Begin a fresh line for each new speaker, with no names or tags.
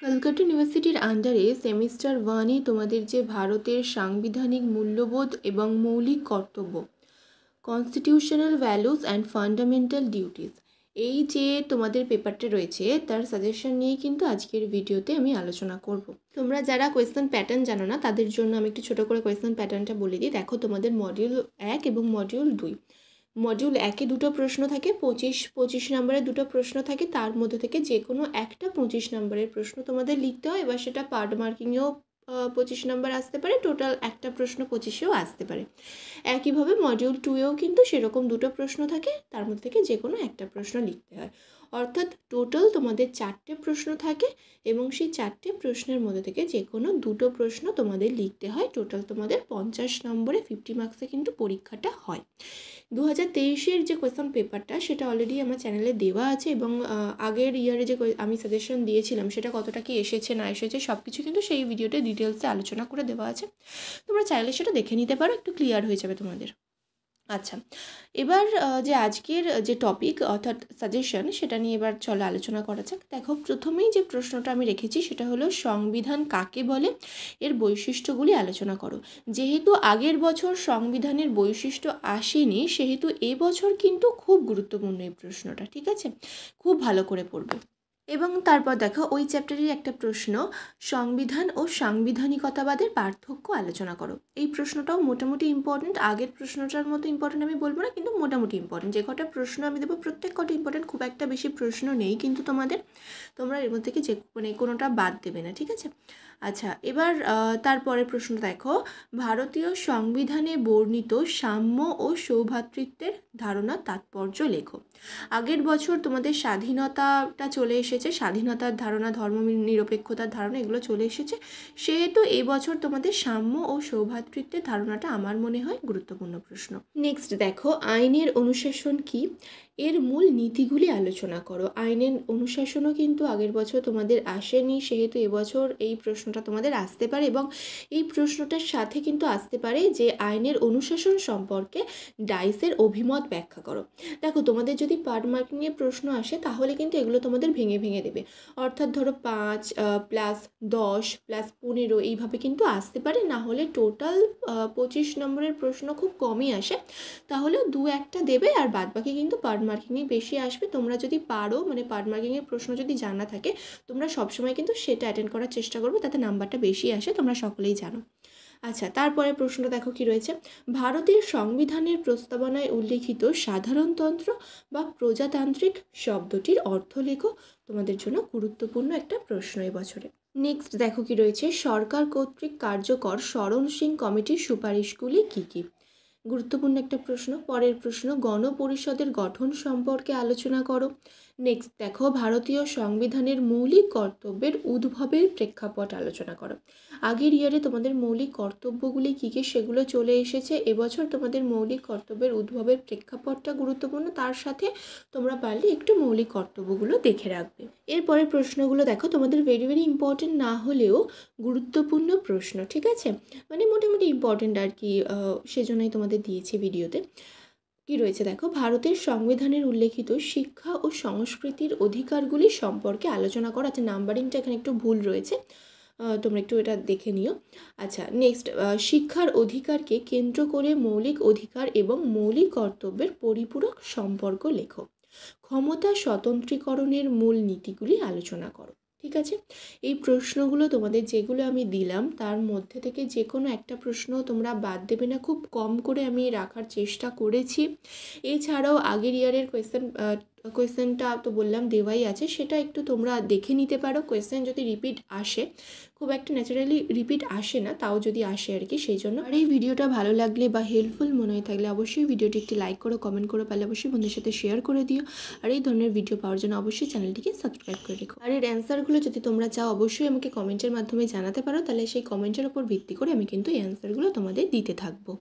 কলকাতা ইউনিভার্সিটির আন্ডারে সেমিস্টার 1-এ তোমাদের যে ভারতের সাংবিধানিক মূল্যবোধ এবং মৌলিক কর্তব্য constitutional values and fundamental duties, এই যে তোমাদের পেপারটা রয়েছে তার সাজেশন নিয়ে কিন্তু আজকের ভিডিওতে আমি আলোচনা করব। তোমরা যারা কোয়েশ্চেন প্যাটার্ন জানো না তাদের জন্য আমি একটু ছোটো করে কোয়েশ্চেন প্যাটার্নটা বলে দিই। দেখো, তোমাদের মডিউল 1 এবং মডিউল 2, মডিউল 1-এ দুটো প্রশ্ন থাকে, 25 নম্বরের দুটো প্রশ্ন থাকে, তার মধ্যে থেকে যে কোনো একটা 25 নম্বরের প্রশ্ন তোমাদের লিখতে হয়। এবার সেটা পার্ট মার্কিংয়েও 25 নম্বর আসতে পারে, টোটাল একটা প্রশ্ন 25-এও আসতে পারে। একইভাবে মডিউল 2-এও কিন্তু সেরকম দুটো প্রশ্ন থাকে, তার মধ্যে থেকে যে কোনো একটা প্রশ্ন লিখতে হয়। অর্থাৎ টোটাল তোমাদের 4টে প্রশ্ন থাকে এবং সেই 4টে প্রশ্নের মধ্যে থেকে যে কোনো দুটো প্রশ্ন তোমাদের লিখতে হয়। টোটাল তোমাদের 50 নম্বরে 50 মার্কসে কিন্তু পরীক্ষাটা হয়। 2023-এর যে কোয়েশ্চন পেপারটা সেটা অলরেডি আমার চ্যানেলে দেওয়া আছে এবং আগের ইয়ারে যে আমি সাজেশন দিয়েছিলাম সেটা কতটা কি এসেছে না এসেছে সব কিছু কিন্তু সেই ভিডিওতে ডিটেলসে আলোচনা করে দেওয়া আছে। তোমরা চাইলে সেটা দেখে নিতে পারো, একটু ক্লিয়ার হয়ে যাবে তোমাদের। আচ্ছা, এবার যে আজকের যে টপিক অর্থাৎ সাজেশন সেটা নিয়ে এবার চলো আলোচনা করা যাক। দেখো, প্রথমেই যে প্রশ্নটা আমি রেখেছি সেটা হলো সংবিধান কাকে বলে, এর বৈশিষ্ট্যগুলি আলোচনা করো। যেহেতু আগের বছর সংবিধানের বৈশিষ্ট্য আসেনি সেহেতু এবছর কিন্তু খুব গুরুত্বপূর্ণ এই প্রশ্নটা, ঠিক আছে? খুব ভালো করে পড়বে। এবং তারপর দেখো ওই চ্যাপ্টারের একটা প্রশ্ন, সংবিধান ও সাংবিধানিকতাবাদের পার্থক্য আলোচনা করো। এই প্রশ্নটাও মোটামুটি ইম্পর্টেন্ট, আগের প্রশ্নটার মতো ইম্পর্টেন্ট আমি বলবো না, কিন্তু মোটামুটি ইম্পর্টেন্ট। যে কটা প্রশ্ন আমি দেবো প্রত্যেক কটা ইম্পর্টেন্ট, খুব একটা বেশি প্রশ্ন নেই কিন্তু তোমরা এর মধ্যে থেকে যে কোনোটা বাদ দেবে না, ঠিক আছে? আচ্ছা, এবার তারপরের প্রশ্ন দেখো, ভারতীয় সংবিধানে বর্ণিত সাম্য ও সৌভ্রাতৃত্বের ধারণা তাৎপর্য লেখো। আগের বছর তোমাদের স্বাধীনতাটা চলে এসেছে, স্বাধীনতার ধারণা, ধর্ম নিরপেক্ষতার ধারণা এগুলো চলে এসেছে, সেহেতু এবছর তোমাদের সাম্য ও সৌভ্রাতৃত্বের ধারণাটা আমার মনে হয় গুরুত্বপূর্ণ প্রশ্ন। নেক্সট দেখো, আইনের অনুশাসন কি, এর মূল নীতিগুলি আলোচনা করো। আইনের অনুশাসনও কিন্তু আগের বছর তোমাদের আসেনি, সেহেতু এবছর এই প্রশ্নটা তোমাদের আসতে পারে এবং এই প্রশ্নটার সাথে কিন্তু আসতে পারে যে আইনের অনুশাসন সম্পর্কে ডাইসের অভিমত ব্যাখ্যা করো। দেখো, তোমাদের যদি পার্ট মার্কিংয়ে প্রশ্ন আসে তাহলে কিন্তু এগুলো তোমাদের ভেঙে ভেঙে দেবে, অর্থাৎ ধরো 5 প্লাস 10 প্লাস 15 এইভাবে কিন্তু আসতে পারে, না হলে টোটাল 25 নম্বরের প্রশ্ন খুব কমই আসে, তাহলে 2-1টা দেবে আর বাদবাকি কিন্তু পার্ট মার্কিংয়ে বেশি আসবে। তোমরা যদি পারো, মানে পার্ট মার্কিংয়ের প্রশ্ন যদি জানা থাকে, তোমরা সবসময় কিন্তু সেটা অ্যাটেন্ড করার চেষ্টা করবে, তাতে নাম্বারটা বেশি আসে, তোমরা সকলেই জানো। আচ্ছা, তারপরে প্রশ্নটা দেখো কি রয়েছে, ভারতের সংবিধানের প্রস্তাবনায় উল্লেখিত সাধারণতন্ত্র বা প্রজাতান্ত্রিক শব্দটির অর্থ লেখো। তোমাদের জন্য গুরুত্বপূর্ণ একটা প্রশ্ন এবছরে। নেক্সট দেখো কি রয়েছে, সরকার কর্তৃক কার্যকর স্মরণসীন কমিটির সুপারিশগুলি কী কী? গুরুত্বপূর্ণ একটা প্রশ্ন। পরের প্রশ্ন, গণপরিষদের গঠন সম্পর্কে আলোচনা করো। নেক্সট দেখো, ভারতীয় সংবিধানের মৌলিক কর্তব্যের উদ্ভবের প্রেক্ষাপট আলোচনা করো। আগের ইয়ারে তোমাদের মৌলিক কর্তব্যগুলি কী কী সেগুলো চলে এসেছে, এবছর তোমাদের মৌলিক কর্তব্যের উদ্ভবের প্রেক্ষাপটটা গুরুত্বপূর্ণ, তার সাথে তোমরা পারলে একটু মৌলিক কর্তব্যগুলো দেখে রাখবে। এরপরে প্রশ্নগুলো দেখো, তোমাদের ভেরি ভেরি ইম্পর্টেন্ট না হলেও গুরুত্বপূর্ণ প্রশ্ন, ঠিক আছে? মানে মোটামুটি ইম্পর্টেন্ট আর কি, সেজন্যই তোমাদের দিয়েছি ভিডিওতে। কি রয়েছে দেখো, ভারতের সংবিধানের উল্লেখিত শিক্ষা ও সংস্কৃতির অধিকারগুলি সম্পর্কে আলোচনা করা। আচ্ছা, নাম্বারিংটা এখানে একটু ভুল রয়েছে, তোমরা একটু এটা দেখে নিও। আচ্ছা, নেক্সট, শিক্ষার অধিকারকে কেন্দ্র করে মৌলিক অধিকার এবং মৌলিক কর্তব্যের পরিপূরক সম্পর্ক লেখো। ক্ষমতা স্বতন্ত্রীকরণের মূল নীতিগুলি আলোচনা করো। ঠিক আছে, এই প্রশ্নগুলো তোমাদের যেগুলো আমি দিলাম তার মধ্যে থেকে যে কোনো একটা প্রশ্ন তোমরা বাদ দেবে না, খুব কম করে আমি রাখার চেষ্টা করেছি। এছাড়াও আগের ইয়ারের কোয়েশ্চেনটা তো বললাম দেওয়াই আছে, সেটা একটু তোমরা দেখে নিতে পারো। কোয়েশ্চেন যদি রিপিট আসে, খুব একটা ন্যাচারালি রিপিট আসে না, তাও যদি আসে আর কি, সেই জন্য। আর এই ভিডিওটা ভালো লাগলে বা হেল্পফুল মনে হয়ে থাকলে অবশ্যই ভিডিওটি একটি লাইক করো, কমেন্ট করো, পারলে অবশ্যই বন্ধুদের সাথে শেয়ার করে দিও। আর এই ধরনের ভিডিও পাওয়ার জন্য অবশ্যই চ্যানেলটিকে সাবস্ক্রাইব করে রেখো। আর এর অ্যান্সারগুলো যদি তোমরা চাও অবশ্যই আমাকে কমেন্টের মাধ্যমে জানাতে পারো, তাহলে সেই কমেন্টের উপর ভিত্তি করে আমি কিন্তু এই অ্যান্সারগুলো তোমাদের দিতে থাকবো।